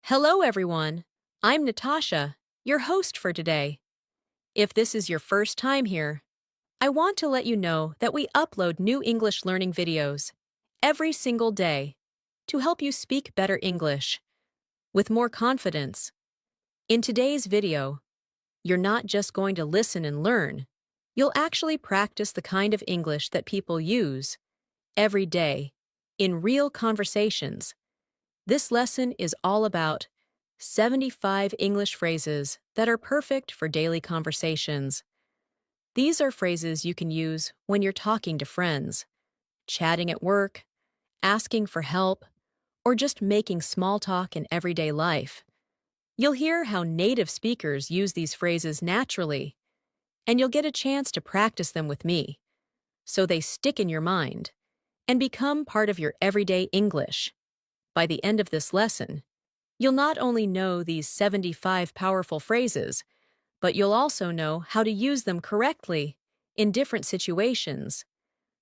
Hello, everyone. I'm Natasha, your host for today. If this is your first time here, I want to let you know that we upload new English learning videos every single day to help you speak better English with more confidence. In today's video, you're not just going to listen and learn, you'll actually practice the kind of English that people use every day in real conversations. This lesson is all about 75 English phrases that are perfect for daily conversations. These are phrases you can use when you're talking to friends, chatting at work, asking for help, or just making small talk in everyday life. You'll hear how native speakers use these phrases naturally, and you'll get a chance to practice them with me, so they stick in your mind and become part of your everyday English. By the end of this lesson, you'll not only know these 75 powerful phrases, but you'll also know how to use them correctly in different situations,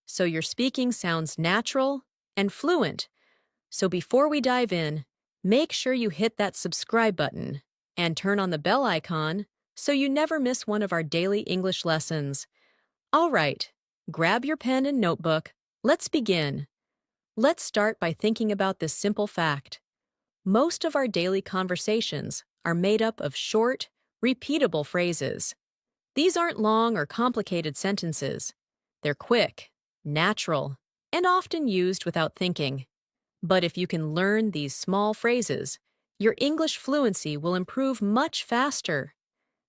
so your speaking sounds natural and fluent. So before we dive in, make sure you hit that subscribe button and turn on the bell icon so you never miss one of our daily English lessons. All right, grab your pen and notebook. Let's begin. Let's start by thinking about this simple fact. Most of our daily conversations are made up of short, repeatable phrases. These aren't long or complicated sentences. They're quick, natural, and often used without thinking. But if you can learn these small phrases, your English fluency will improve much faster.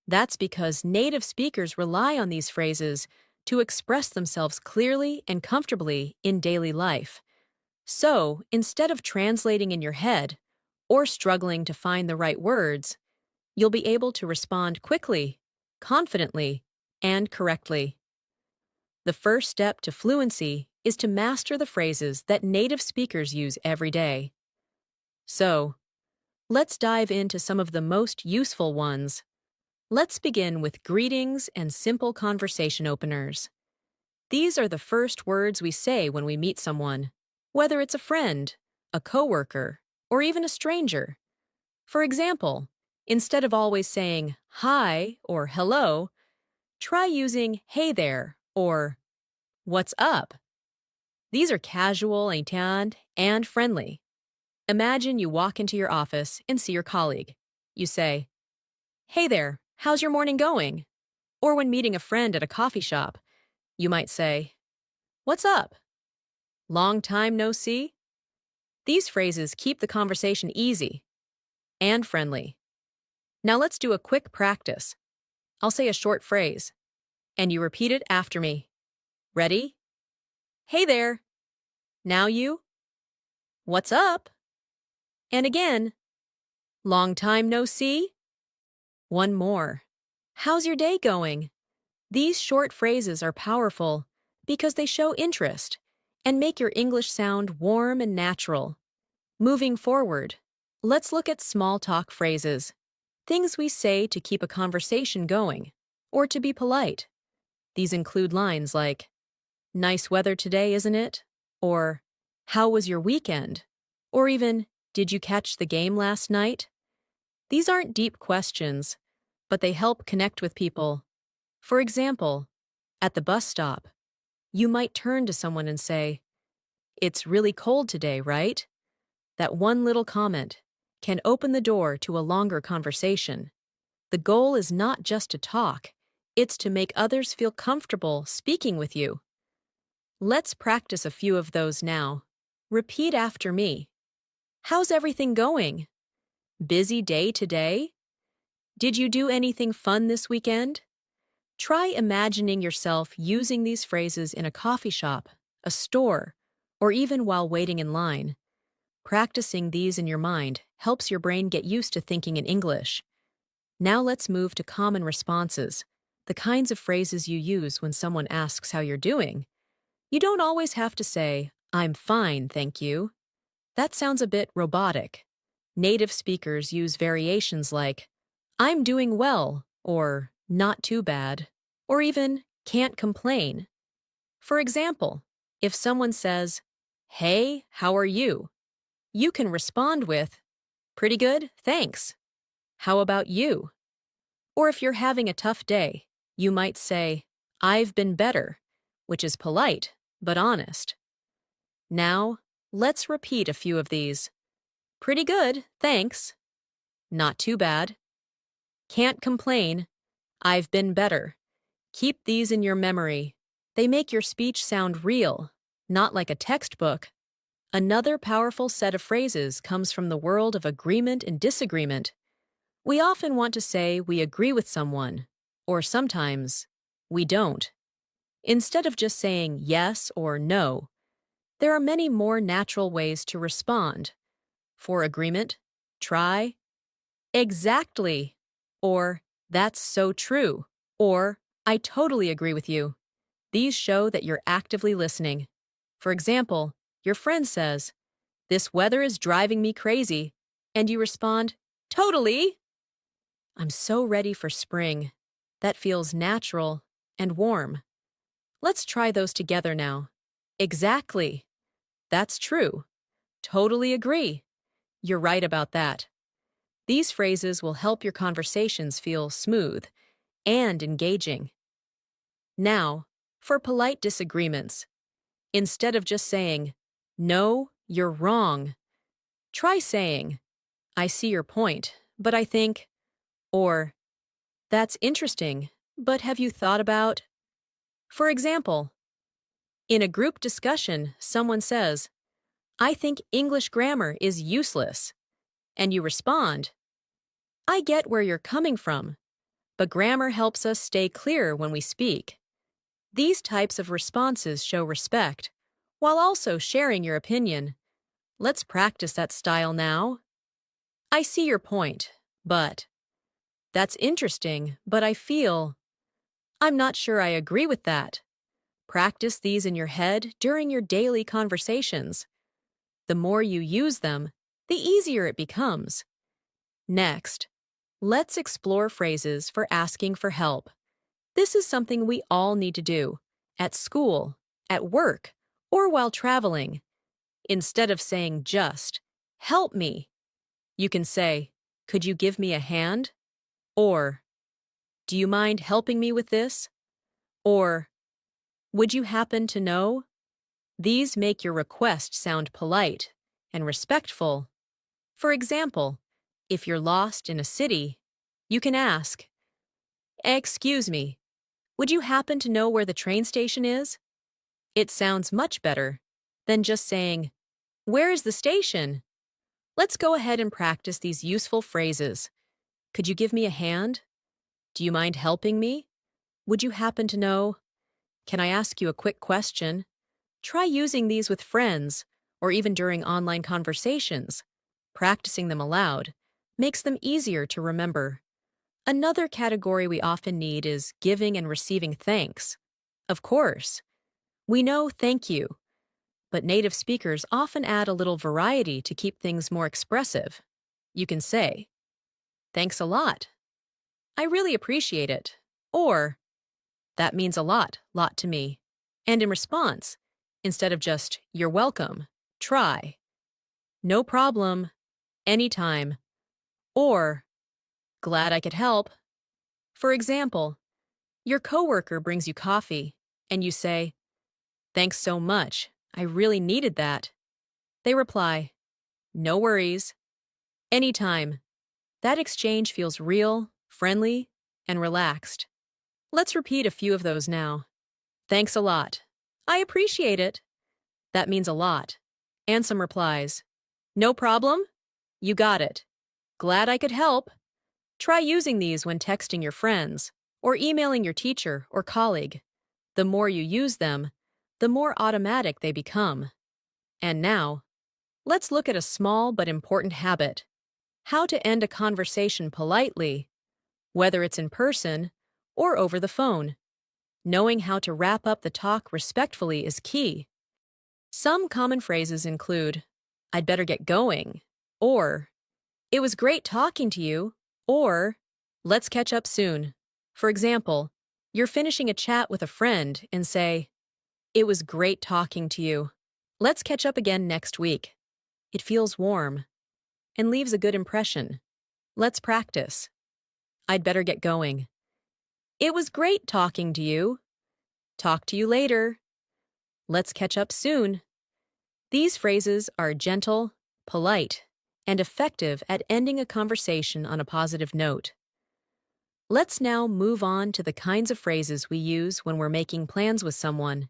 That's because native speakers rely on these phrases to express themselves clearly and comfortably in daily life. So, instead of translating in your head or struggling to find the right words, you'll be able to respond quickly, confidently, and correctly. The first step to fluency is to master the phrases that native speakers use every day. So, let's dive into some of the most useful ones. Let's begin with greetings and simple conversation openers. These are the first words we say when we meet someone, whether it's a friend, a coworker, or even a stranger. For example, instead of always saying hi or hello, try using hey there or what's up. These are casual and friendly. Imagine you walk into your office and see your colleague. You say, "Hey there, how's your morning going?" Or when meeting a friend at a coffee shop, you might say, "What's up? Long time no see?" These phrases keep the conversation easy and friendly. Now let's do a quick practice. I'll say a short phrase, and you repeat it after me. Ready? Hey there. Now you. What's up? And again. Long time no see? One more. How's your day going? These short phrases are powerful because they show interest and make your English sound warm and natural. Moving forward, let's look at small talk phrases, things we say to keep a conversation going or to be polite. These include lines like, "Nice weather today, isn't it?" Or, "How was your weekend?" Or even, "Did you catch the game last night?" These aren't deep questions, but they help connect with people. For example, at the bus stop, you might turn to someone and say, "It's really cold today, right?" That one little comment can open the door to a longer conversation. The goal is not just to talk, it's to make others feel comfortable speaking with you. Let's practice a few of those now. Repeat after me. How's everything going? Busy day today? Did you do anything fun this weekend? Try imagining yourself using these phrases in a coffee shop, a store, or even while waiting in line. Practicing these in your mind helps your brain get used to thinking in English. Now let's move to common responses, the kinds of phrases you use when someone asks how you're doing. You don't always have to say, "I'm fine, thank you." That sounds a bit robotic. Native speakers use variations like, "I'm doing well," or "not too bad," or even "can't complain." For example, if someone says, "Hey, how are you?" you can respond with, Pretty good, thanks. How about you? Or if you're having a tough day, you might say, I've been better, which is polite but honest. Now, let's repeat a few of these. Pretty good, thanks. Not too bad. Can't complain. I've been better. Keep these in your memory. They make your speech sound real, not like a textbook. Another powerful set of phrases comes from the world of agreement and disagreement. We often want to say we agree with someone, or sometimes we don't. Instead of just saying yes or no, there are many more natural ways to respond. For agreement, try, exactly, or that's so true, or I totally agree with you. These show that you're actively listening. For example, your friend says, this weather is driving me crazy, and you respond, totally. I'm so ready for spring. That feels natural and warm. Let's try those together now. Exactly. That's true. Totally agree. You're right about that. These phrases will help your conversations feel smooth and engaging. Now, for polite disagreements, instead of just saying, no, you're wrong, try saying, I see your point, but I think, or, that's interesting, but have you thought about? For example, in a group discussion, someone says, I think English grammar is useless, and you respond, I get where you're coming from, but grammar helps us stay clear when we speak. These types of responses show respect, while also sharing your opinion. Let's practice that style now. I see your point, but that's interesting, but I feel I'm not sure I agree with that. Practice these in your head during your daily conversations. The more you use them, the easier it becomes. Next, let's explore phrases for asking for help. This is something we all need to do, at school, at work, or while traveling. Instead of saying just, help me, you can say, could you give me a hand? Or, do you mind helping me with this? Or, would you happen to know? These make your request sound polite and respectful. For example, if you're lost in a city, you can ask, excuse me, would you happen to know where the train station is? It sounds much better than just saying, where is the station? Let's go ahead and practice these useful phrases. Could you give me a hand? Do you mind helping me? Would you happen to know? Can I ask you a quick question? Try using these with friends or even during online conversations. Practicing them aloud makes them easier to remember. Another category we often need is giving and receiving thanks. Of course, we know thank you, but native speakers often add a little variety to keep things more expressive. You can say, thanks a lot. I really appreciate it. Or, that means a lot to me. And in response, instead of just, you're welcome, try, no problem, anytime, or, glad I could help. For example, your coworker brings you coffee, and you say, thanks so much, I really needed that. They reply, no worries, anytime. That exchange feels real, friendly, and relaxed. Let's repeat a few of those now. Thanks a lot. I appreciate it. That means a lot. And some replies. No problem. You got it. Glad I could help. Try using these when texting your friends or emailing your teacher or colleague. The more you use them, the more automatic they become. And now, let's look at a small but important habit. How to end a conversation politely, whether it's in person or over the phone. Knowing how to wrap up the talk respectfully is key. Some common phrases include, I'd better get going, or, it was great talking to you, or, let's catch up soon. For example, you're finishing a chat with a friend and say, it was great talking to you. Let's catch up again next week. It feels warm. and leaves a good impression. Let's practice. I'd better get going. It was great talking to you. Talk to you later. Let's catch up soon. These phrases are gentle, polite, and effective at ending a conversation on a positive note. Let's now move on to the kinds of phrases we use when we're making plans with someone.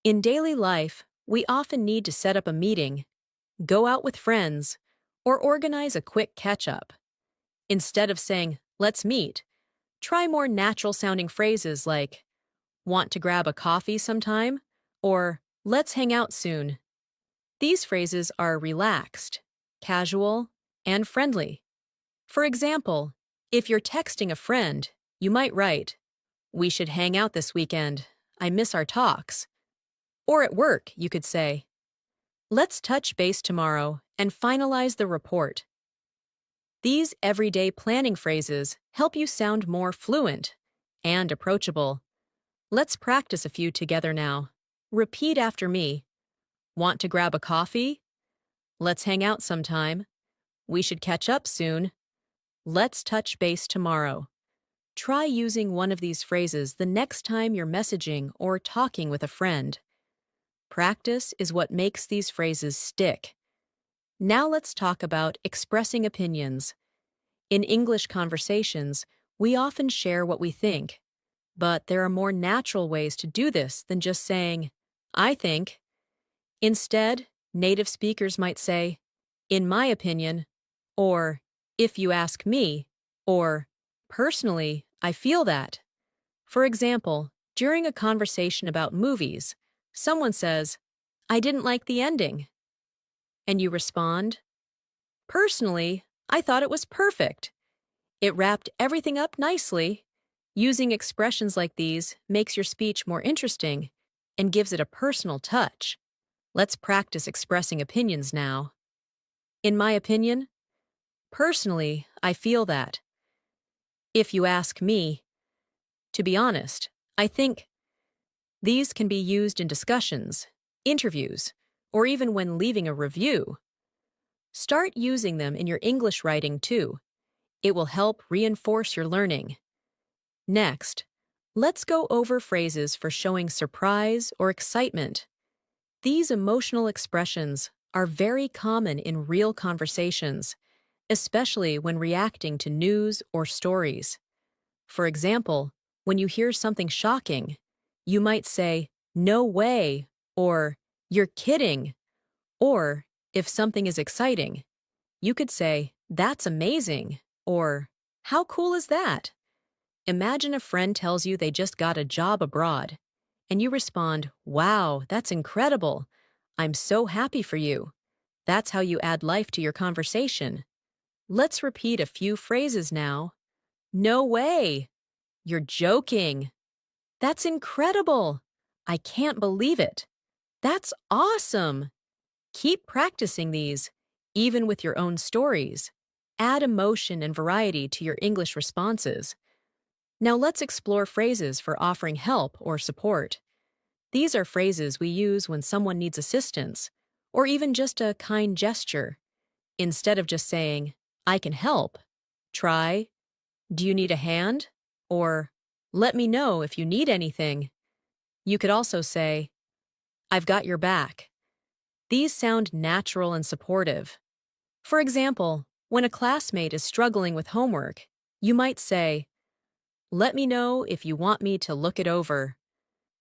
In daily life, we often need to set up a meeting, go out with friends, or organize a quick catch-up. Instead of saying, "Let's meet," try more natural-sounding phrases like, "Want to grab a coffee sometime?" or "Let's hang out soon." These phrases are relaxed, casual, and friendly. For example, if you're texting a friend, you might write, "We should hang out this weekend. I miss our talks." Or at work, you could say, "Let's touch base tomorrow and finalize the report." These everyday planning phrases help you sound more fluent and approachable. Let's practice a few together now. Repeat after me. Want to grab a coffee? Let's hang out sometime. We should catch up soon. Let's touch base tomorrow. Try using one of these phrases the next time you're messaging or talking with a friend. Practice is what makes these phrases stick. Now let's talk about expressing opinions. In English conversations, we often share what we think, but there are more natural ways to do this than just saying, "I think." Instead, native speakers might say, "In my opinion," or "If you ask me," or "Personally, I feel that." For example, during a conversation about movies, someone says, "I didn't like the ending." And you respond, "Personally, I thought it was perfect. It wrapped everything up nicely." Using expressions like these makes your speech more interesting and gives it a personal touch. Let's practice expressing opinions now. In my opinion, personally, I feel that. If you ask me, to be honest, I think. These can be used in discussions, interviews, or even when leaving a review. Start using them in your English writing too. It will help reinforce your learning. Next, let's go over phrases for showing surprise or excitement. These emotional expressions are very common in real conversations, especially when reacting to news or stories. For example, when you hear something shocking, you might say, "No way," or "You're kidding." Or, if something is exciting, you could say, "That's amazing," or "How cool is that?" Imagine a friend tells you they just got a job abroad, and you respond, "Wow, that's incredible. I'm so happy for you." That's how you add life to your conversation. Let's repeat a few phrases now. "No way." "You're joking." "That's incredible." "I can't believe it." "That's awesome." Keep practicing these, even with your own stories. Add emotion and variety to your English responses. Now let's explore phrases for offering help or support. These are phrases we use when someone needs assistance, or even just a kind gesture. Instead of just saying, "I can help," try, "Do you need a hand?" or "Let me know if you need anything." You could also say, "I've got your back." These sound natural and supportive. For example, when a classmate is struggling with homework, you might say, "Let me know if you want me to look it over."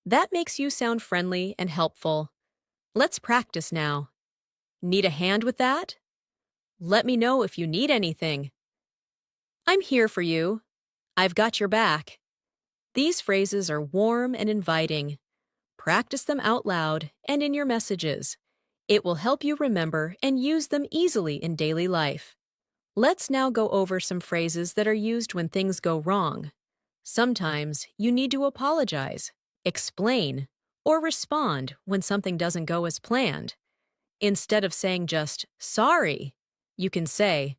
That makes you sound friendly and helpful. Let's practice now. "Need a hand with that?" "Let me know if you need anything." "I'm here for you." "I've got your back." These phrases are warm and inviting. Practice them out loud and in your messages. It will help you remember and use them easily in daily life. Let's now go over some phrases that are used when things go wrong. Sometimes you need to apologize, explain, or respond when something doesn't go as planned. Instead of saying just, "Sorry," you can say,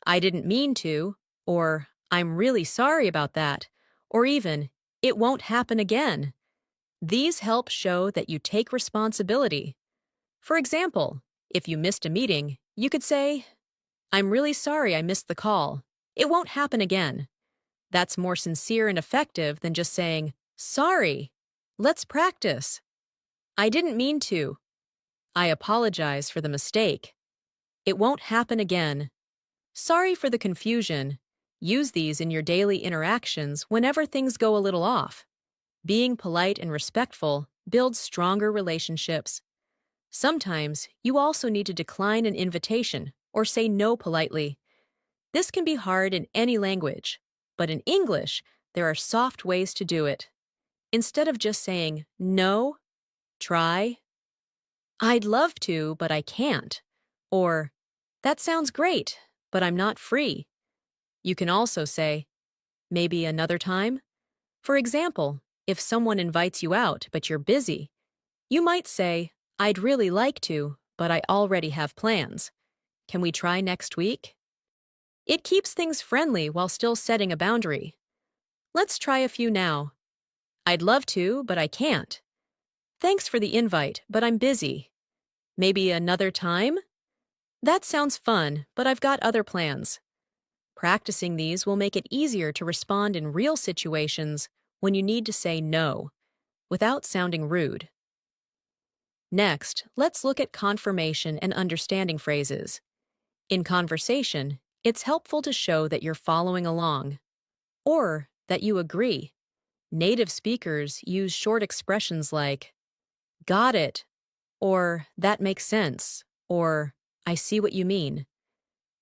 "I didn't mean to," or "I'm really sorry about that," or even, "It won't happen again." These help show that you take responsibility. For example, if you missed a meeting, you could say, I'm really sorry I missed the call. It won't happen again. That's more sincere and effective than just saying, sorry. Let's practice. I didn't mean to. I apologize for the mistake. It won't happen again. Sorry for the confusion. Use these in your daily interactions whenever things go a little off. Being polite and respectful builds stronger relationships. Sometimes you also need to decline an invitation or say no politely. This can be hard in any language, but in English, there are soft ways to do it. Instead of just saying no, try, I'd love to, but I can't. Or, that sounds great, but I'm not free. You can also say, maybe another time. For example, if someone invites you out but you're busy, you might say, I'd really like to, but I already have plans. Can we try next week? It keeps things friendly while still setting a boundary. Let's try a few now. I'd love to, but I can't. Thanks for the invite, but I'm busy. Maybe another time? That sounds fun, but I've got other plans. Practicing these will make it easier to respond in real situations when you need to say no, without sounding rude. Next, let's look at confirmation and understanding phrases. In conversation, it's helpful to show that you're following along, or that you agree. Native speakers use short expressions like, got it, or that makes sense, or I see what you mean.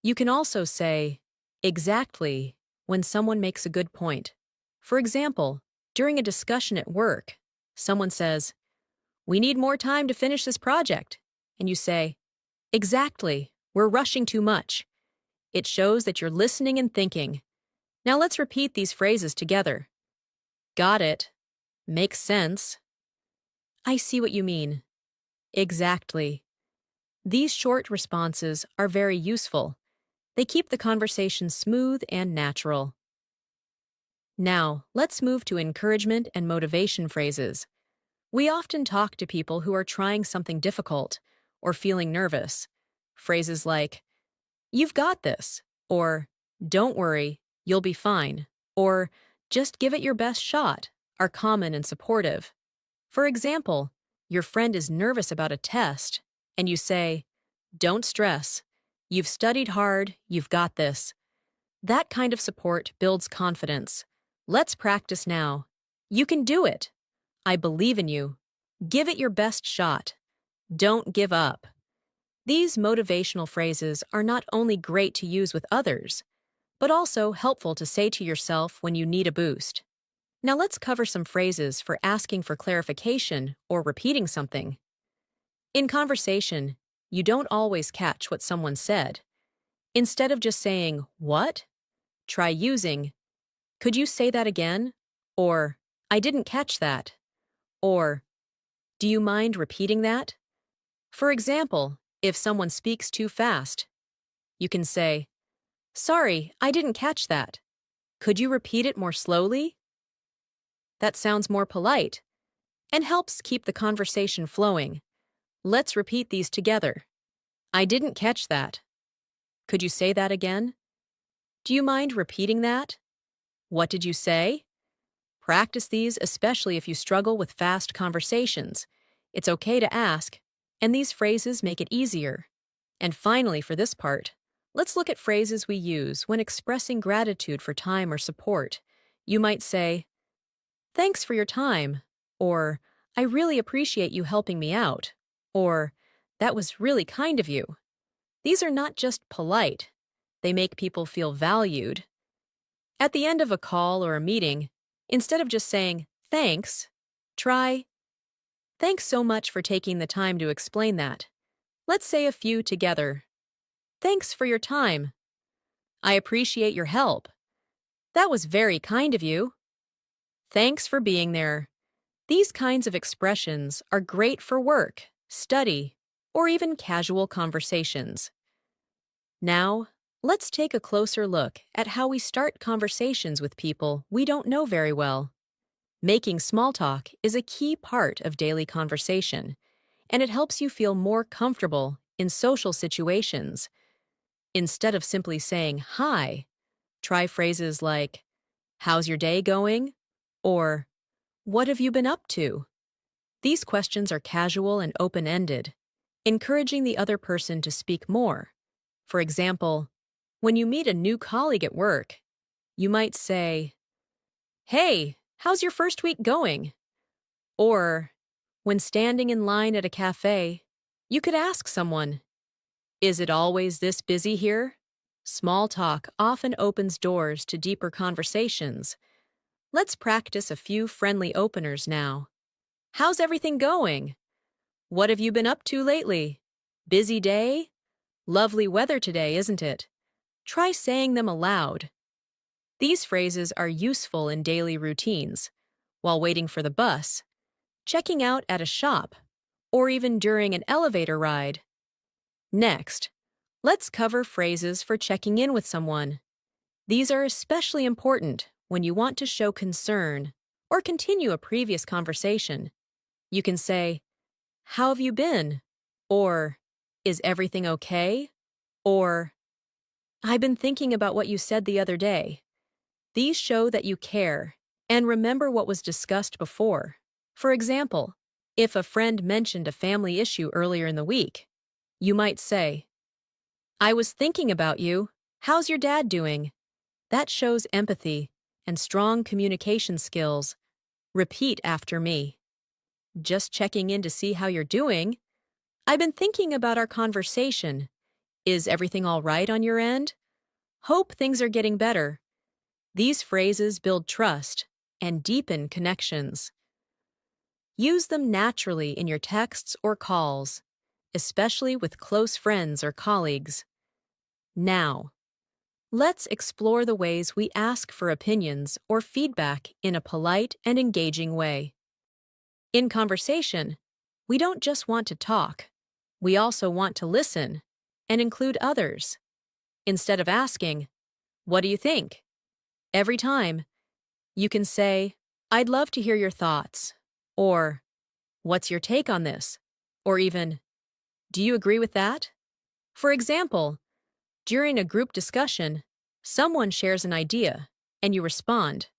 You can also say, exactly, when someone makes a good point. For example, during a discussion at work, someone says, we need more time to finish this project. And you say, exactly, we're rushing too much. It shows that you're listening and thinking. Now let's repeat these phrases together. Got it. Makes sense. I see what you mean. Exactly. These short responses are very useful. They keep the conversation smooth and natural. Now, let's move to encouragement and motivation phrases. We often talk to people who are trying something difficult or feeling nervous. Phrases like, you've got this, or don't worry, you'll be fine, or just give it your best shot are common and supportive. For example, your friend is nervous about a test, and you say, don't stress. You've studied hard, you've got this. That kind of support builds confidence. Let's practice now. You can do it. I believe in you. Give it your best shot. Don't give up. These motivational phrases are not only great to use with others, but also helpful to say to yourself when you need a boost. Now let's cover some phrases for asking for clarification or repeating something. In conversation, you don't always catch what someone said. Instead of just saying, what? Try using, could you say that again? Or, I didn't catch that. Or, do you mind repeating that? For example, if someone speaks too fast, you can say, sorry, I didn't catch that. Could you repeat it more slowly? That sounds more polite and helps keep the conversation flowing. Let's repeat these together. I didn't catch that. Could you say that again? Do you mind repeating that? What did you say? Practice these especially if you struggle with fast conversations. It's okay to ask, and these phrases make it easier. And finally, for this part, let's look at phrases we use when expressing gratitude for time or support. You might say, thanks for your time, or I really appreciate you helping me out, or that was really kind of you. These are not just polite, they make people feel valued. At the end of a call or a meeting, instead of just saying, thanks, try, thanks so much for taking the time to explain that. Let's say a few together. Thanks for your time. I appreciate your help. That was very kind of you. Thanks for being there. These kinds of expressions are great for work, study, or even casual conversations. Now, let's take a closer look at how we start conversations with people we don't know very well. Making small talk is a key part of daily conversation, and it helps you feel more comfortable in social situations. Instead of simply saying hi, try phrases like, "How's your day going?" or "What have you been up to?" These questions are casual and open-ended, encouraging the other person to speak more. For example, when you meet a new colleague at work, you might say, "Hey, how's your first week going?" Or, when standing in line at a cafe, you could ask someone, "Is it always this busy here?" Small talk often opens doors to deeper conversations. Let's practice a few friendly openers now. "How's everything going?" "What have you been up to lately?" "Busy day?" "Lovely weather today, isn't it?" Try saying them aloud. These phrases are useful in daily routines, while waiting for the bus, checking out at a shop, or even during an elevator ride. Next, let's cover phrases for checking in with someone. These are especially important when you want to show concern or continue a previous conversation. You can say, "How have you been?" Or, "Is everything okay?" Or, "I've been thinking about what you said the other day." These show that you care and remember what was discussed before. For example, if a friend mentioned a family issue earlier in the week, you might say, "I was thinking about you. How's your dad doing?" That shows empathy and strong communication skills. Repeat after me. "Just checking in to see how you're doing. I've been thinking about our conversation. Is everything all right on your end? Hope things are getting better." These phrases build trust and deepen connections. Use them naturally in your texts or calls, especially with close friends or colleagues. Now, let's explore the ways we ask for opinions or feedback in a polite and engaging way. In conversation, we don't just want to talk, we also want to listen and include others. Instead of asking, "What do you think?" every time, you can say, "I'd love to hear your thoughts," or "What's your take on this?" or even, "Do you agree with that?" For example, during a group discussion, someone shares an idea, and you respond,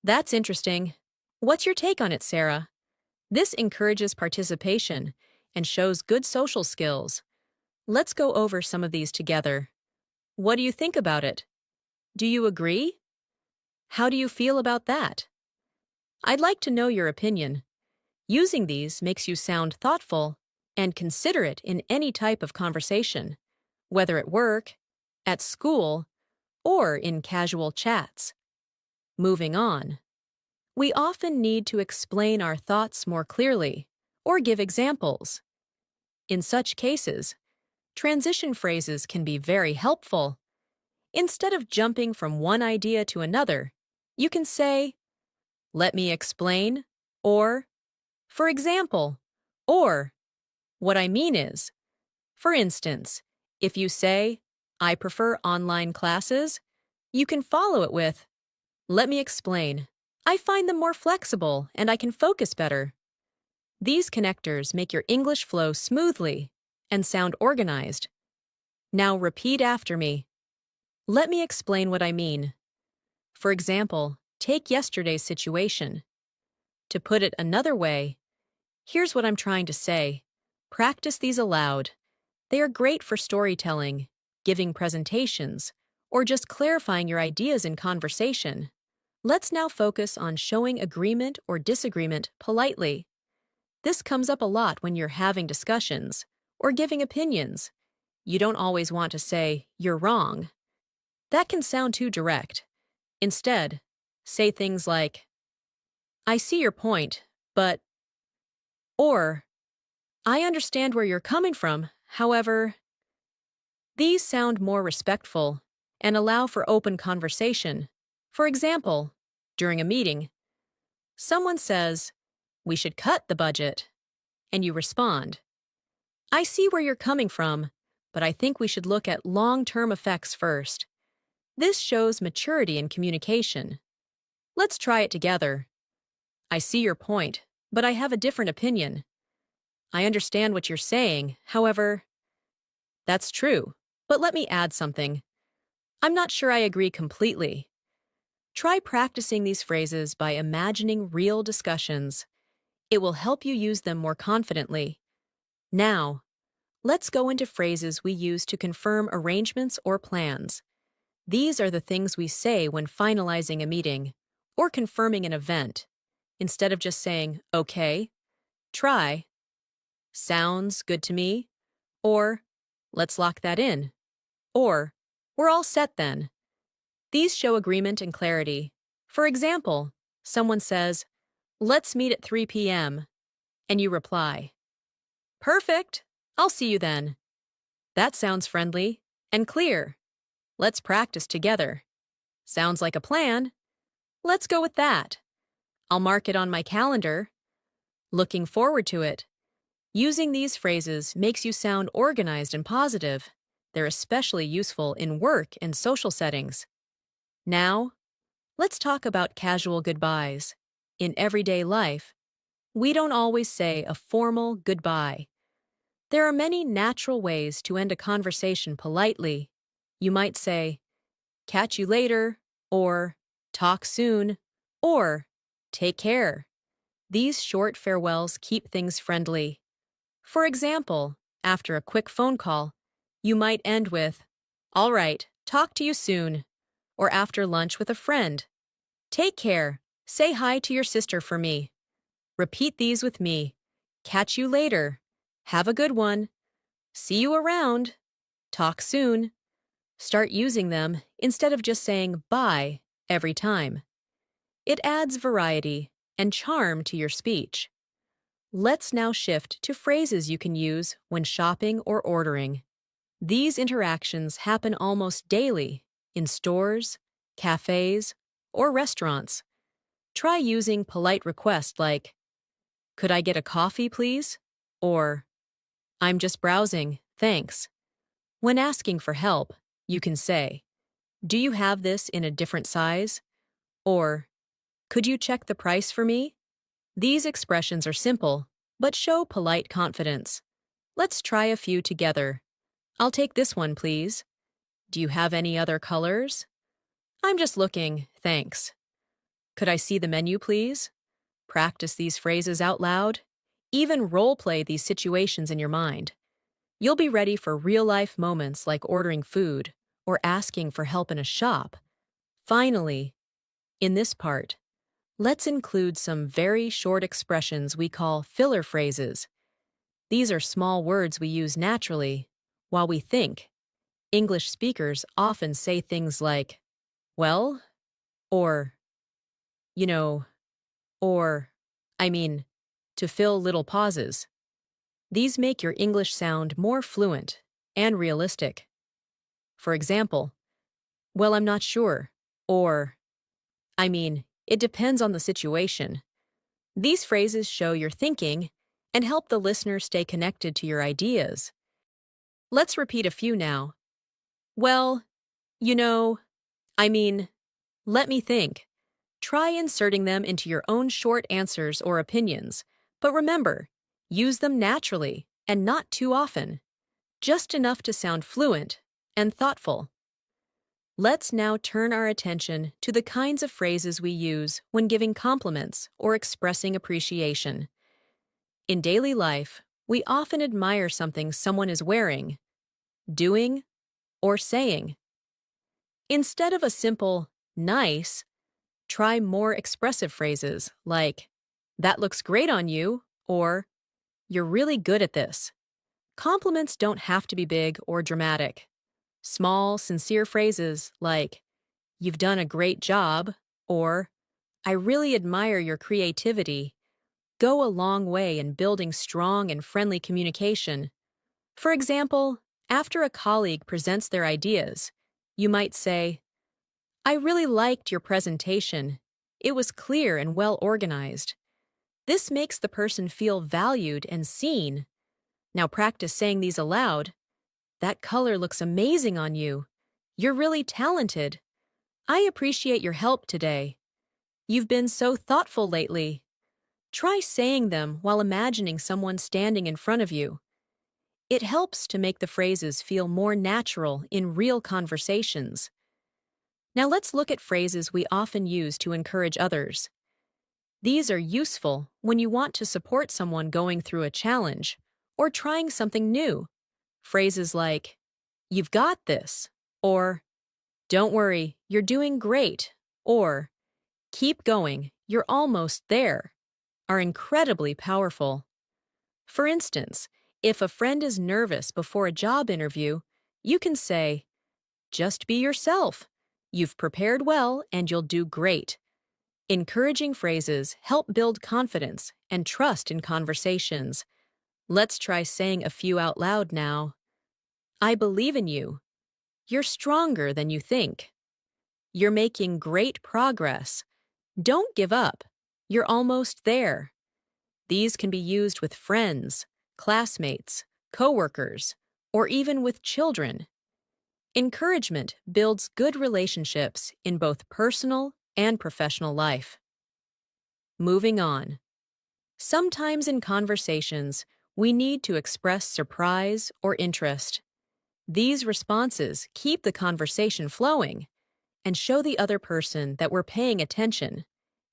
"That's interesting. What's your take on it, Sarah?" This encourages participation and shows good social skills. Let's go over some of these together. "What do you think about it?" "Do you agree?" "How do you feel about that?" "I'd like to know your opinion." Using these makes you sound thoughtful and considerate in any type of conversation, whether at work, at school, or in casual chats. Moving on. We often need to explain our thoughts more clearly or give examples. In such cases, transition phrases can be very helpful. Instead of jumping from one idea to another, you can say, "Let me explain," or "For example," or "What I mean is." For instance, if you say, "I prefer online classes," you can follow it with, "Let me explain. I find them more flexible and I can focus better." These connectors make your English flow smoothly and sound organized. Now repeat after me. "Let me explain what I mean." For example, take yesterday's situation. To put it another way, "Here's what I'm trying to say." Practice these aloud. They are great for storytelling, giving presentations, or just clarifying your ideas in conversation. Let's now focus on showing agreement or disagreement politely. This comes up a lot when you're having discussions or giving opinions. You don't always want to say, "You're wrong." That can sound too direct. Instead, say things like, "I see your point, but," or "I understand where you're coming from, however." These sound more respectful and allow for open conversation. For example, during a meeting, someone says, "We should cut the budget," and you respond, "I see where you're coming from, but I think we should look at long-term effects first." This shows maturity in communication. Let's try it together. "I see your point, but I have a different opinion." "I understand what you're saying, however." "That's true, but let me add something. I'm not sure I agree completely. Try practicing these phrases by imagining real discussions. It will help you use them more confidently. Now, let's go into phrases we use to confirm arrangements or plans. These are the things we say when finalizing a meeting or confirming an event. Instead of just saying, okay, try, sounds good to me, or let's lock that in, or we're all set then. These show agreement and clarity. For example, someone says, let's meet at 3 p.m., and you reply, perfect, I'll see you then. That sounds friendly and clear. Let's practice together. Sounds like a plan. Let's go with that. I'll mark it on my calendar. Looking forward to it. Using these phrases makes you sound organized and positive. They're especially useful in work and social settings. Now, let's talk about casual goodbyes. In everyday life, we don't always say a formal goodbye. There are many natural ways to end a conversation politely. You might say, catch you later, or talk soon, or take care. These short farewells keep things friendly. For example, after a quick phone call, you might end with, all right, talk to you soon. Or after lunch with a friend, take care, say hi to your sister for me. Repeat these with me. Catch you later. Have a good one. See you around. Talk soon. Start using them instead of just saying bye every time. It adds variety and charm to your speech. Let's now shift to phrases you can use when shopping or ordering. These interactions happen almost daily in stores, cafes, or restaurants. Try using polite requests like, could I get a coffee, please? Or, I'm just browsing, thanks. When asking for help, you can say, do you have this in a different size? Or, could you check the price for me? These expressions are simple, but show polite confidence. Let's try a few together. I'll take this one, please. Do you have any other colors? I'm just looking, thanks. Could I see the menu, please? Practice these phrases out loud. Even role-play these situations in your mind. You'll be ready for real-life moments like ordering food or asking for help in a shop. Finally, in this part, let's include some very short expressions we call filler phrases. These are small words we use naturally while we think. English speakers often say things like, well, or, you know, or, I mean, to fill little pauses. These make your English sound more fluent and realistic. For example, well, I'm not sure, or, I mean, it depends on the situation. These phrases show your thinking and help the listener stay connected to your ideas. Let's repeat a few now. Well, you know, I mean, let me think. Try inserting them into your own short answers or opinions, but remember, use them naturally and not too often, just enough to sound fluent and thoughtful. Let's now turn our attention to the kinds of phrases we use when giving compliments or expressing appreciation. In daily life, we often admire something someone is wearing, doing, or saying. Instead of a simple, nice, try more expressive phrases like, that looks great on you, or you're really good at this. Compliments don't have to be big or dramatic. Small, sincere phrases like, you've done a great job, or I really admire your creativity, go a long way in building strong and friendly communication. For example, after a colleague presents their ideas, you might say, I really liked your presentation. It was clear and well organized. This makes the person feel valued and seen. Now practice saying these aloud. That color looks amazing on you. You're really talented. I appreciate your help today. You've been so thoughtful lately. Try saying them while imagining someone standing in front of you. It helps to make the phrases feel more natural in real conversations. Now let's look at phrases we often use to encourage others. These are useful when you want to support someone going through a challenge or trying something new. Phrases like, "You've got this," or "Don't worry, you're doing great," or "Keep going, you're almost there," are incredibly powerful. For instance, if a friend is nervous before a job interview, you can say, "Just be yourself. You've prepared well and you'll do great." Encouraging phrases help build confidence and trust in conversations. Let's try saying a few out loud now. "I believe in you." "You're stronger than you think." "You're making great progress." "Don't give up." "You're almost there." These can be used with friends, classmates, coworkers, or even with children. Encouragement builds good relationships in both personal and professional life. Moving on. Sometimes in conversations, we need to express surprise or interest. These responses keep the conversation flowing and show the other person that we're paying attention,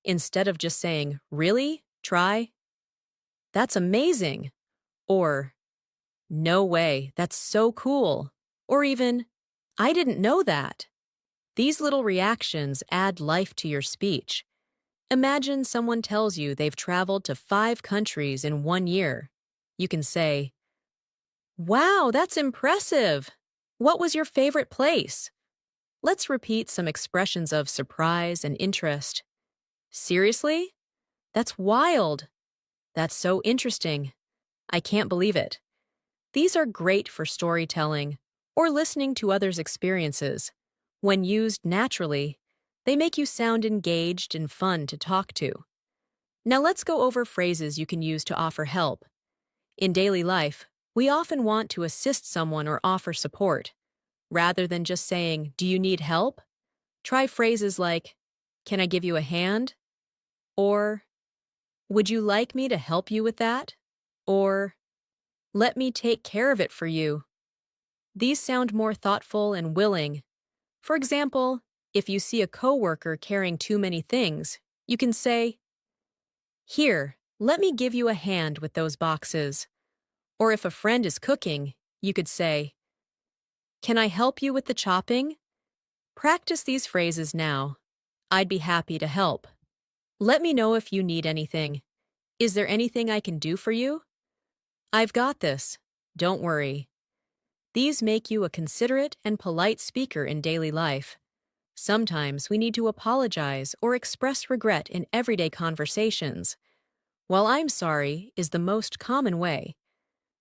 instead of just saying, "Really? Try?" "That's amazing," or "No way, that's so cool," or even, "I didn't know that." These little reactions add life to your speech. Imagine someone tells you they've traveled to 5 countries in 1 year. You can say, "Wow, that's impressive. What was your favorite place?" Let's repeat some expressions of surprise and interest. "Seriously? That's wild. That's so interesting. I can't believe it." These are great for storytelling or listening to others' experiences. When used naturally, they make you sound engaged and fun to talk to. Now let's go over phrases you can use to offer help. In daily life, we often want to assist someone or offer support. Rather than just saying, "Do you need help?" Try phrases like, "Can I give you a hand?" Or, "Would you like me to help you with that?" Or, "Let me take care of it for you." These sound more thoughtful and willing. For example, if you see a coworker carrying too many things, you can say, "Here, let me give you a hand with those boxes." Or if a friend is cooking, you could say, "Can I help you with the chopping?" Practice these phrases now. "I'd be happy to help." "Let me know if you need anything." "Is there anything I can do for you?" "I've got this. Don't worry." These make you a considerate and polite speaker in daily life. Sometimes we need to apologize or express regret in everyday conversations. While "I'm sorry" is the most common way,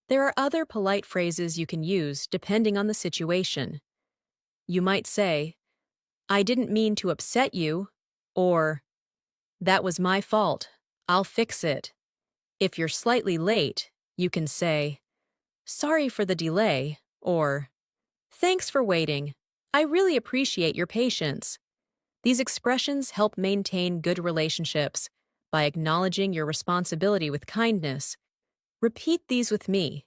there are other polite phrases you can use depending on the situation. You might say, "I didn't mean to upset you," or "That was my fault. I'll fix it." If you're slightly late, you can say, "Sorry for the delay," or "Thanks for waiting. I really appreciate your patience." These expressions help maintain good relationships by acknowledging your responsibility with kindness. Repeat these with me.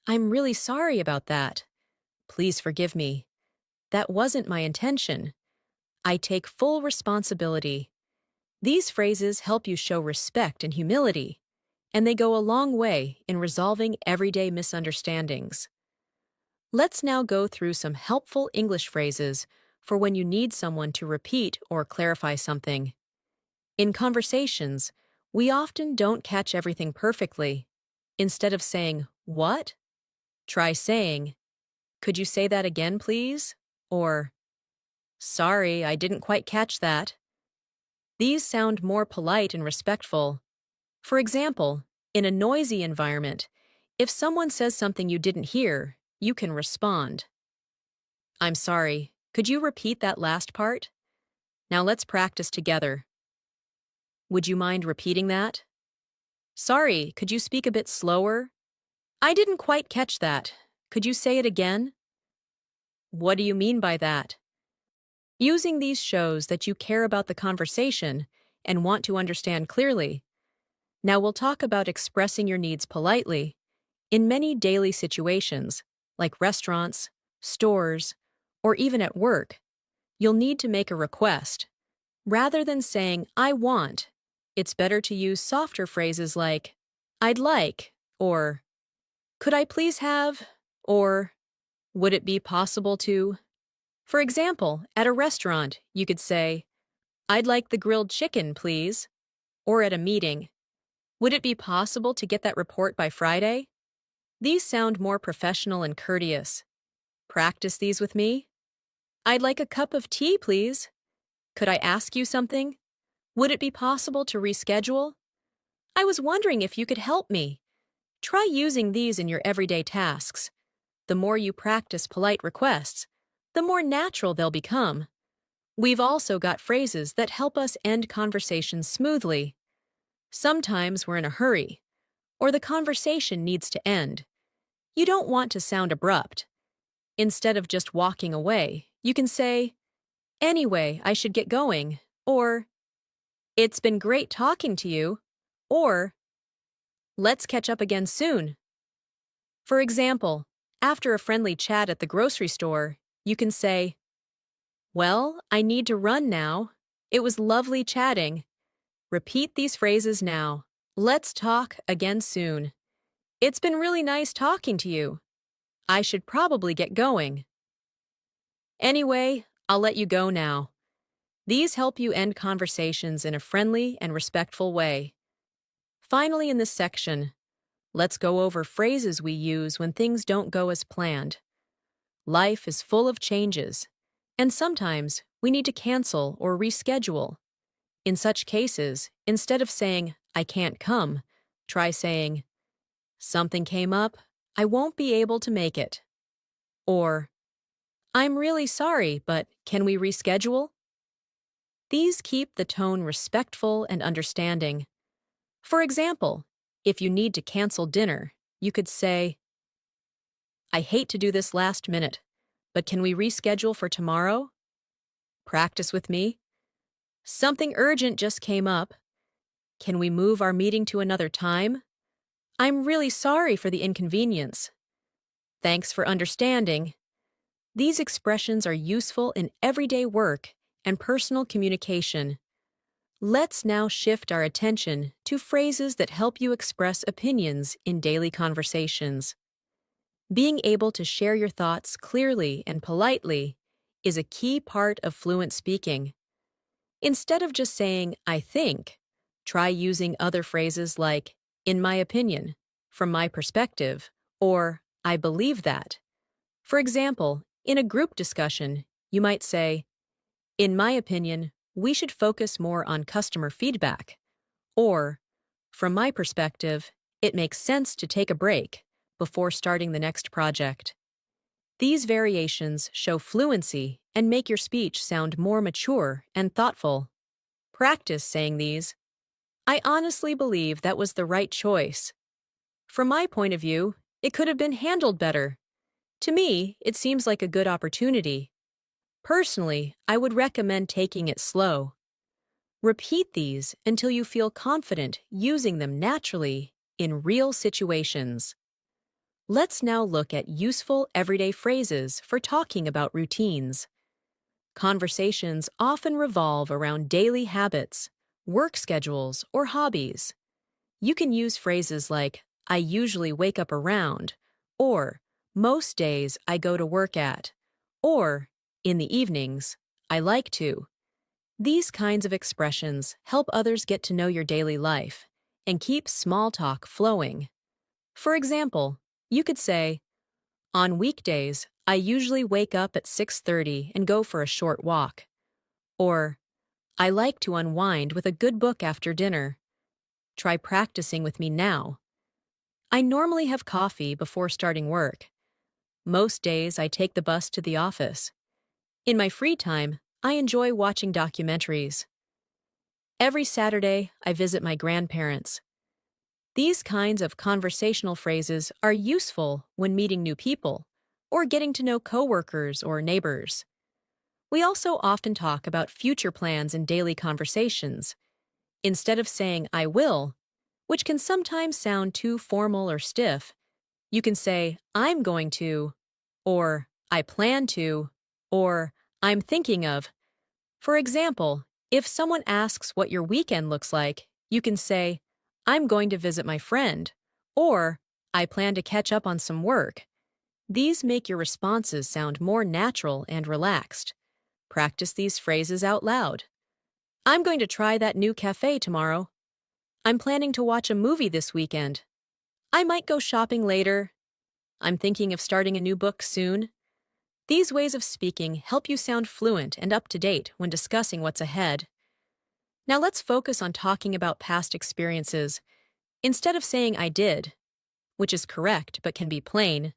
"I'm really sorry about that." "Please forgive me. That wasn't my intention." "I take full responsibility." These phrases help you show respect and humility, and they go a long way in resolving everyday misunderstandings. Let's now go through some helpful English phrases for when you need someone to repeat or clarify something. In conversations, we often don't catch everything perfectly. Instead of saying, "What?" try saying, "Could you say that again, please?" Or, "Sorry, I didn't quite catch that." These sound more polite and respectful. For example, in a noisy environment, if someone says something you didn't hear, you can respond, "I'm sorry, could you repeat that last part? Now let's practice together." "Would you mind repeating that?" "Sorry, could you speak a bit slower? I didn't quite catch that. Could you say it again?" "What do you mean by that?" Using these shows that you care about the conversation and want to understand clearly. Now we'll talk about expressing your needs politely. In many daily situations, like restaurants, stores, or even at work, you'll need to make a request. Rather than saying, I want, it's better to use softer phrases like, I'd like, or could I please have, or would it be possible to? For example, at a restaurant, you could say, I'd like the grilled chicken, please. Or at a meeting, would it be possible to get that report by Friday? These sound more professional and courteous. Practice these with me. I'd like a cup of tea, please. Could I ask you something? Would it be possible to reschedule? I was wondering if you could help me. Try using these in your everyday tasks. The more you practice polite requests, the more natural they'll become. We've also got phrases that help us end conversations smoothly. Sometimes we're in a hurry, or the conversation needs to end. You don't want to sound abrupt. Instead of just walking away, you can say, Anyway, I should get going, or It's been great talking to you, or Let's catch up again soon. For example, after a friendly chat at the grocery store, you can say, Well, I need to run now. It was lovely chatting. Repeat these phrases now. Let's talk again soon. It's been really nice talking to you. I should probably get going. Anyway, I'll let you go now. These help you end conversations in a friendly and respectful way. Finally, in this section, let's go over phrases we use when things don't go as planned. Life is full of changes, and sometimes we need to cancel or reschedule. In such cases, instead of saying, I can't come, try saying, Something came up, I won't be able to make it. Or, I'm really sorry, but can we reschedule? These keep the tone respectful and understanding. For example, if you need to cancel dinner, you could say, I hate to do this last minute, but can we reschedule for tomorrow? Practice with me. Something urgent just came up. Can we move our meeting to another time? I'm really sorry for the inconvenience. Thanks for understanding. These expressions are useful in everyday work and personal communication. Let's now shift our attention to phrases that help you express opinions in daily conversations. Being able to share your thoughts clearly and politely is a key part of fluent speaking. Instead of just saying, I think, try using other phrases like, in my opinion, from my perspective, or I believe that. For example, in a group discussion, you might say, In my opinion, we should focus more on customer feedback. Or, from my perspective, it makes sense to take a break before starting the next project. These variations show fluency and make your speech sound more mature and thoughtful. Practice saying these. I honestly believe that was the right choice. From my point of view, it could have been handled better. To me, it seems like a good opportunity. Personally, I would recommend taking it slow. Repeat these until you feel confident using them naturally in real situations. Let's now look at useful everyday phrases for talking about routines. Conversations often revolve around daily habits, work schedules, or hobbies. You can use phrases like, I usually wake up around, or most days I go to work at, or in the evenings, I like to. These kinds of expressions help others get to know your daily life and keep small talk flowing. For example, you could say, On weekdays, I usually wake up at 6:30 and go for a short walk. Or, I like to unwind with a good book after dinner. Try practicing with me now. I normally have coffee before starting work. Most days I take the bus to the office. In my free time, I enjoy watching documentaries. Every Saturday, I visit my grandparents. These kinds of conversational phrases are useful when meeting new people or getting to know coworkers or neighbors. We also often talk about future plans in daily conversations. Instead of saying I will, which can sometimes sound too formal or stiff, You can say, I'm going to, or I plan to, or I'm thinking of. For example, if someone asks what your weekend looks like, you can say, I'm going to visit my friend, or I plan to catch up on some work. These make your responses sound more natural and relaxed. Practice these phrases out loud. I'm going to try that new cafe tomorrow. I'm planning to watch a movie this weekend. I might go shopping later. I'm thinking of starting a new book soon. These ways of speaking help you sound fluent and up to date when discussing what's ahead. Now let's focus on talking about past experiences. Instead of saying I did, which is correct but can be plain,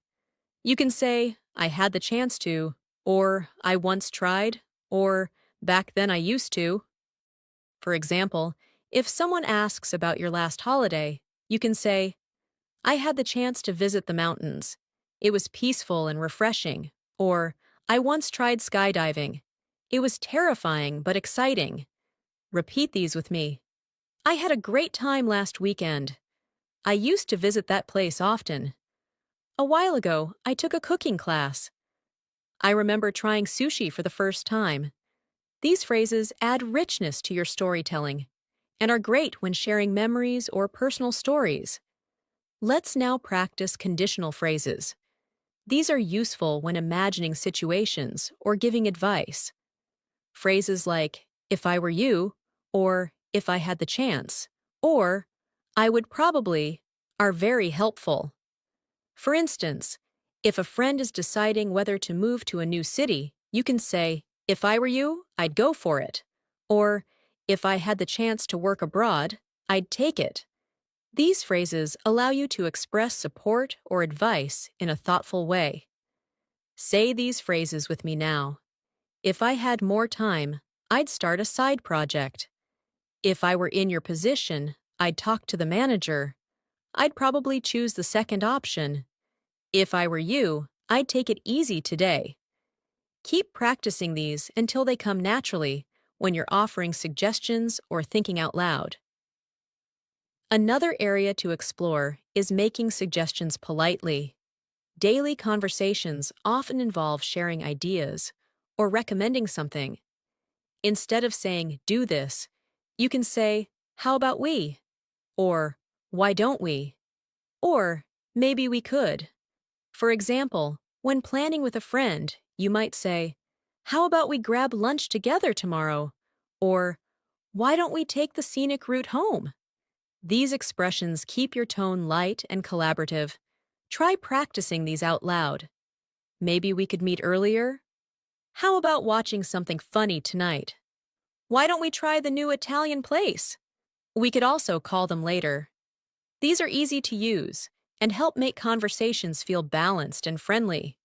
you can say I had the chance to, or I once tried, or back then I used to. For example, if someone asks about your last holiday, you can say, I had the chance to visit the mountains. It was peaceful and refreshing. Or, I once tried skydiving. It was terrifying but exciting. Repeat these with me. I had a great time last weekend. I used to visit that place often. A while ago, I took a cooking class. I remember trying sushi for the first time. These phrases add richness to your storytelling and are great when sharing memories or personal stories. Let's now practice conditional phrases. These are useful when imagining situations or giving advice. Phrases like, if I were you, or if I had the chance, or I would probably, are very helpful. For instance, if a friend is deciding whether to move to a new city, you can say, if I were you, I'd go for it. Or, if I had the chance to work abroad, I'd take it. These phrases allow you to express support or advice in a thoughtful way. Say these phrases with me now. If I had more time, I'd start a side project. If I were in your position, I'd talk to the manager. I'd probably choose the second option. If I were you, I'd take it easy today. Keep practicing these until they come naturally when you're offering suggestions or thinking out loud. Another area to explore is making suggestions politely. Daily conversations often involve sharing ideas or recommending something. Instead of saying, do this, you can say, how about we? Or, why don't we? Or, maybe we could. For example, when planning with a friend, you might say, how about we grab lunch together tomorrow? Or, why don't we take the scenic route home? These expressions keep your tone light and collaborative. Try practicing these out loud. Maybe we could meet earlier? How about watching something funny tonight? Why don't we try the new Italian place? We could also call them later. These are easy to use and help make conversations feel balanced and friendly.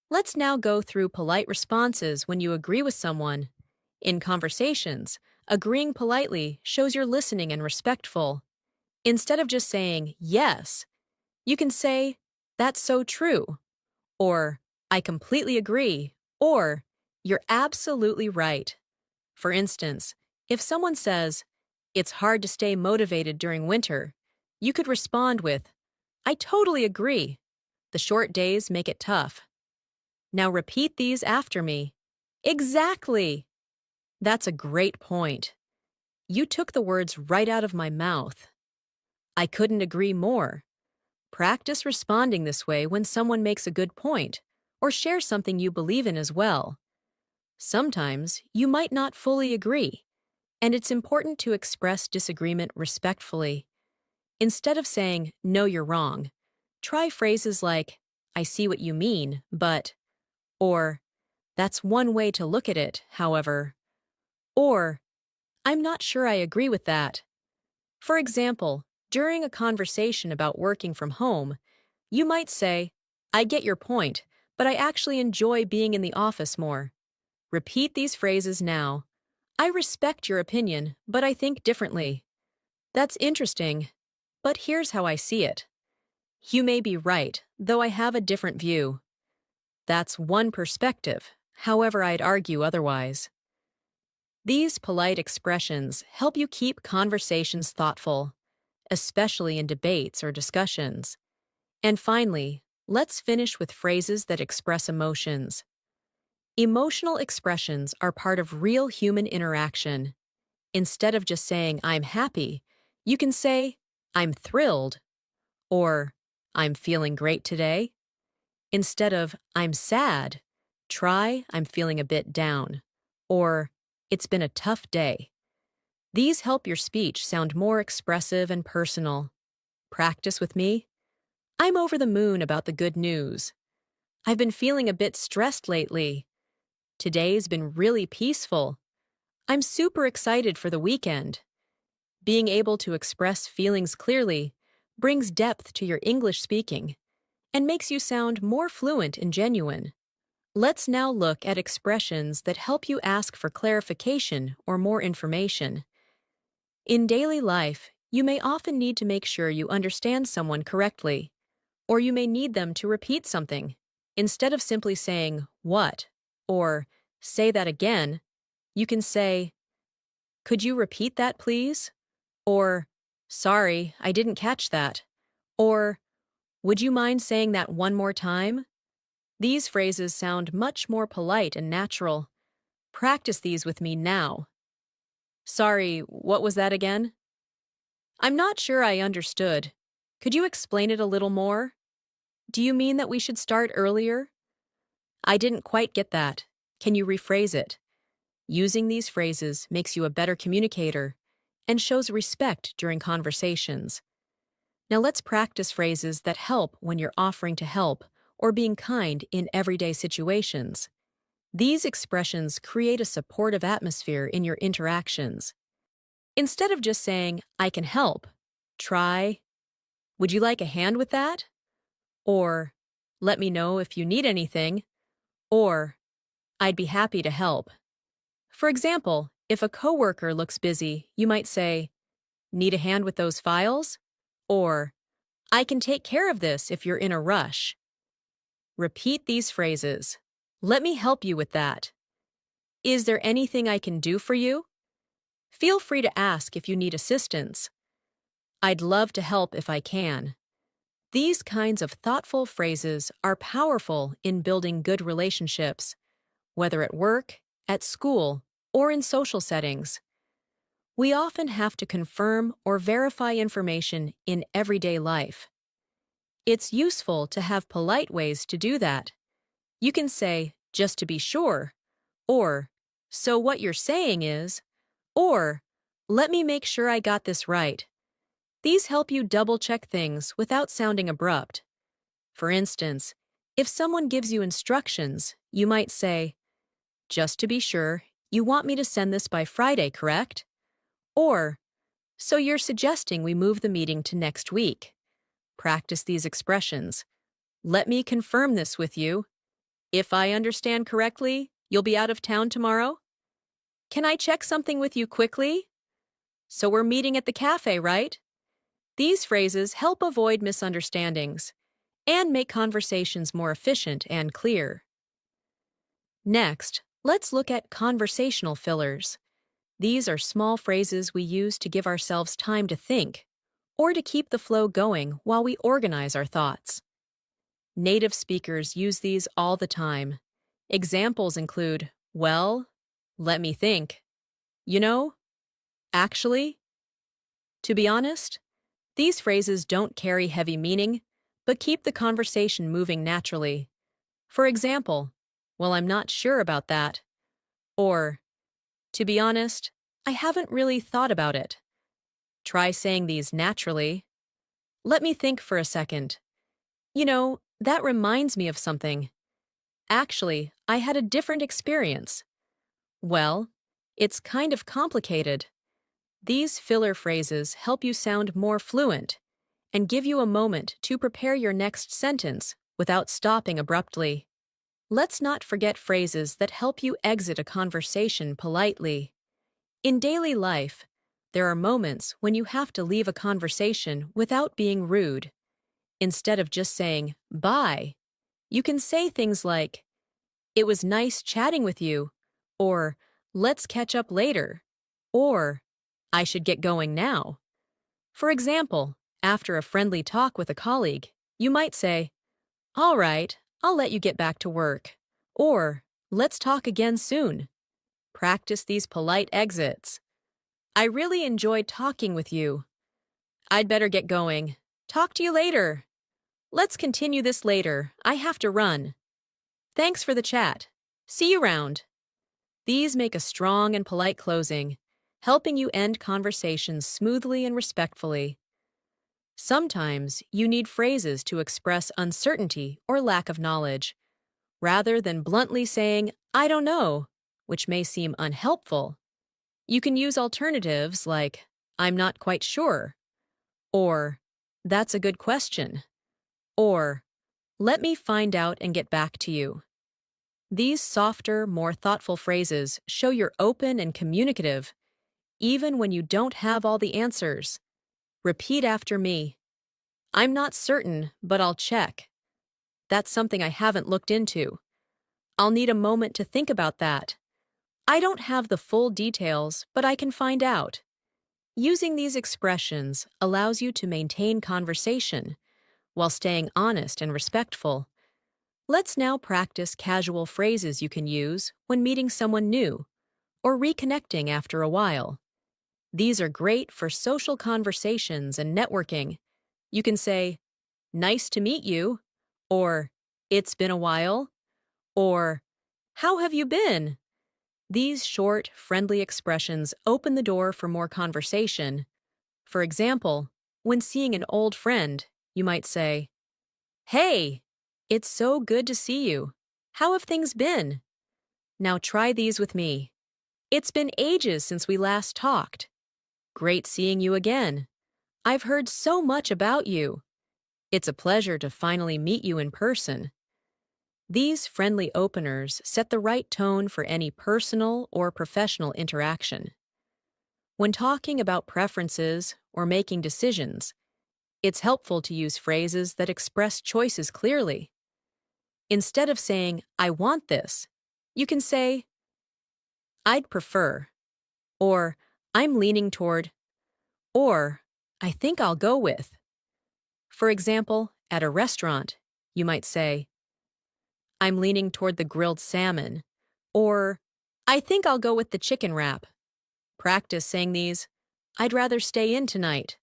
Let's now go through polite responses when you agree with someone. In conversations, agreeing politely shows you're listening and respectful. Instead of just saying, yes, you can say, that's so true, or I completely agree, or you're absolutely right. For instance, if someone says, it's hard to stay motivated during winter, you could respond with, I totally agree. The short days make it tough. Now repeat these after me. Exactly. That's a great point. You took the words right out of my mouth. I couldn't agree more. Practice responding this way when someone makes a good point or shares something you believe in as well. Sometimes you might not fully agree, and it's important to express disagreement respectfully. Instead of saying, no, you're wrong, try phrases like, I see what you mean, but, or, that's one way to look at it, however, or, I'm not sure I agree with that. For example, during a conversation about working from home, you might say, I get your point, but I actually enjoy being in the office more. Repeat these phrases now. I respect your opinion, but I think differently. That's interesting, but here's how I see it. You may be right, though I have a different view. That's one perspective, however I'd argue otherwise. These polite expressions help you keep conversations thoughtful, especially in debates or discussions. And finally, let's finish with phrases that express emotions. Emotional expressions are part of real human interaction. Instead of just saying, I'm happy, you can say, I'm thrilled, or I'm feeling great today. Instead of, I'm sad, try, I'm feeling a bit down, or it's been a tough day. These help your speech sound more expressive and personal. Practice with me. I'm over the moon about the good news. I've been feeling a bit stressed lately. Today's been really peaceful. I'm super excited for the weekend. Being able to express feelings clearly brings depth to your English speaking and makes you sound more fluent and genuine. Let's now look at expressions that help you ask for clarification or more information. In daily life, you may often need to make sure you understand someone correctly, or you may need them to repeat something. Instead of simply saying, "What?" or "Say that again," you can say, "Could you repeat that, please?" Or, "Sorry, I didn't catch that." Or, "Would you mind saying that one more time?" These phrases sound much more polite and natural. Practice these with me now. Sorry, what was that again? I'm not sure I understood. Could you explain it a little more? Do you mean that we should start earlier? I didn't quite get that. Can you rephrase it? Using these phrases makes you a better communicator and shows respect during conversations. Now let's practice phrases that help when you're offering to help or being kind in everyday situations. These expressions create a supportive atmosphere in your interactions. Instead of just saying, I can help, try, would you like a hand with that? Or, let me know if you need anything. Or, I'd be happy to help. For example, if a coworker looks busy, you might say, need a hand with those files? Or, I can take care of this if you're in a rush. Repeat these phrases. Let me help you with that. Is there anything I can do for you? Feel free to ask if you need assistance. I'd love to help if I can. These kinds of thoughtful phrases are powerful in building good relationships, whether at work, at school, or in social settings. We often have to confirm or verify information in everyday life. It's useful to have polite ways to do that. You can say, just to be sure, or, so what you're saying is, or, let me make sure I got this right. These help you double-check things without sounding abrupt. For instance, if someone gives you instructions, you might say, just to be sure, you want me to send this by Friday, correct? Or, so you're suggesting we move the meeting to next week. Practice these expressions. Let me confirm this with you. If I understand correctly, you'll be out of town tomorrow? Can I check something with you quickly? So we're meeting at the cafe, right? These phrases help avoid misunderstandings and make conversations more efficient and clear. Next, let's look at conversational fillers. These are small phrases we use to give ourselves time to think or to keep the flow going while we organize our thoughts. Native speakers use these all the time. Examples include, well, let me think, you know, actually. To be honest, these phrases don't carry heavy meaning, but keep the conversation moving naturally. For example, well, I'm not sure about that. Or, to be honest, I haven't really thought about it. Try saying these naturally. Let me think for a second. You know, that reminds me of something. Actually, I had a different experience. Well, it's kind of complicated. These filler phrases help you sound more fluent and give you a moment to prepare your next sentence without stopping abruptly. Let's not forget phrases that help you exit a conversation politely. In daily life, there are moments when you have to leave a conversation without being rude. Instead of just saying, bye, you can say things like, it was nice chatting with you, or let's catch up later, or I should get going now. For example, after a friendly talk with a colleague, You might say, "All right, I'll let you get back to work." Or, "Let's talk again soon." Practice these polite exits. "I really enjoyed talking with you. I'd better get going. Talk to you later. Let's continue this later. I have to run. Thanks for the chat. See you around." These make a strong and polite closing, helping you end conversations smoothly and respectfully. Sometimes you need phrases to express uncertainty or lack of knowledge, rather than bluntly saying, "I don't know," which may seem unhelpful. You can use alternatives like, "I'm not quite sure," or "That's a good question," or "Let me find out and get back to you." These softer, more thoughtful phrases show you're open and communicative, even when you don't have all the answers. Repeat after me. "I'm not certain, but I'll check. That's something I haven't looked into. I'll need a moment to think about that. I don't have the full details, but I can find out." Using these expressions allows you to maintain conversation while staying honest and respectful. Let's now practice casual phrases you can use when meeting someone new or reconnecting after a while. These are great for social conversations and networking. You can say, "Nice to meet you," or "It's been a while," or "How have you been?" These short, friendly expressions open the door for more conversation. For example, when seeing an old friend, you might say, "Hey, it's so good to see you. How have things been?" Now try these with me. "It's been ages since we last talked. Great seeing you again. I've heard so much about you. It's a pleasure to finally meet you in person." These friendly openers set the right tone for any personal or professional interaction. When talking about preferences or making decisions, it's helpful to use phrases that express choices clearly. Instead of saying, "I want this," you can say, "I'd prefer," or "I'm leaning toward," or "I think I'll go with." For example, at a restaurant, you might say, "I'm leaning toward the grilled salmon," or "I think I'll go with the chicken wrap." Practice saying these. "I'd rather stay in tonight."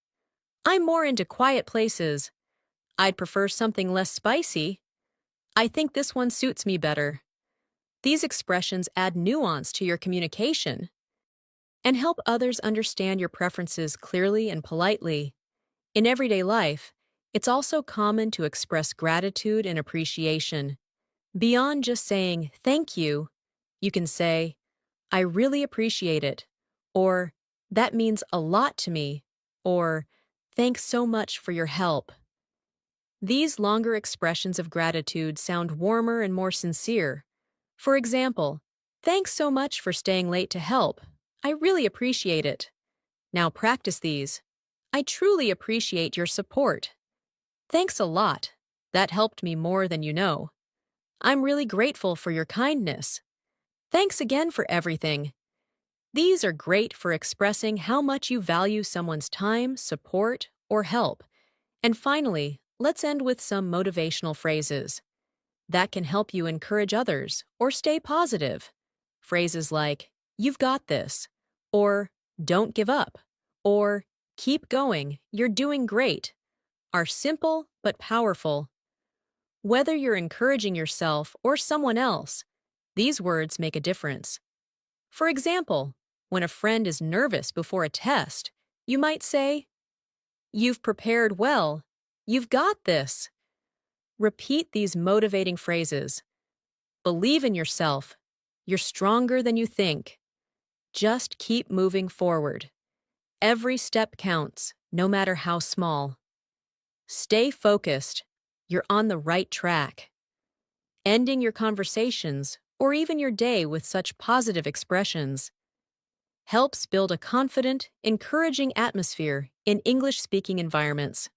"I'm more into quiet places." "I'd prefer something less spicy." "I think this one suits me better." These expressions add nuance to your communication and help others understand your preferences clearly and politely. In everyday life, it's also common to express gratitude and appreciation. Beyond just saying, "Thank you," you can say, "I really appreciate it," or "That means a lot to me," or "Thanks so much for your help." These longer expressions of gratitude sound warmer and more sincere. For example, "Thanks so much for staying late to help. I really appreciate it." Now practice these. "I truly appreciate your support." "Thanks a lot. That helped me more than you know." "I'm really grateful for your kindness." "Thanks again for everything." These are great for expressing how much you value someone's time, support, or help. And finally, let's end with some motivational phrases that can help you encourage others or stay positive. Phrases like, "You've got this," or "Don't give up," or "Keep going, you're doing great," are simple but powerful. Whether you're encouraging yourself or someone else, these words make a difference. For example, when a friend is nervous before a test, you might say, "You've prepared well. You've got this." Repeat these motivating phrases. "Believe in yourself. You're stronger than you think." Just keep moving forward. Every step counts, no matter how small. Stay focused. You're on the right track. Ending your conversations or even your day with such positive expressions helps build a confident, encouraging atmosphere in English-speaking environments.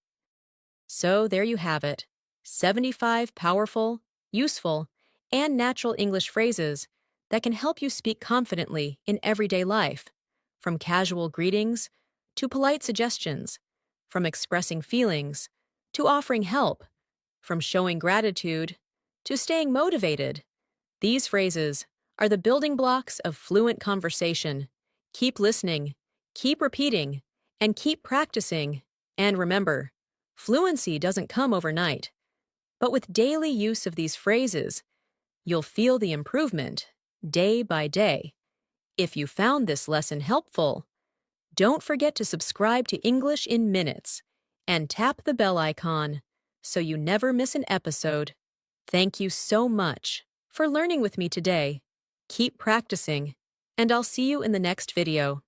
So there you have it, 75 powerful, useful, and natural English phrases that can help you speak confidently in everyday life, from casual greetings to polite suggestions, from expressing feelings to offering help. from showing gratitude to staying motivated. These phrases are the building blocks of fluent conversation. Keep listening, keep repeating, and keep practicing. And remember, fluency doesn't come overnight. But with daily use of these phrases, you'll feel the improvement day by day. If you found this lesson helpful, don't forget to subscribe to English in Minutes and tap the bell icon so you never miss an episode. Thank you so much for learning with me today. Keep practicing, and I'll see you in the next video.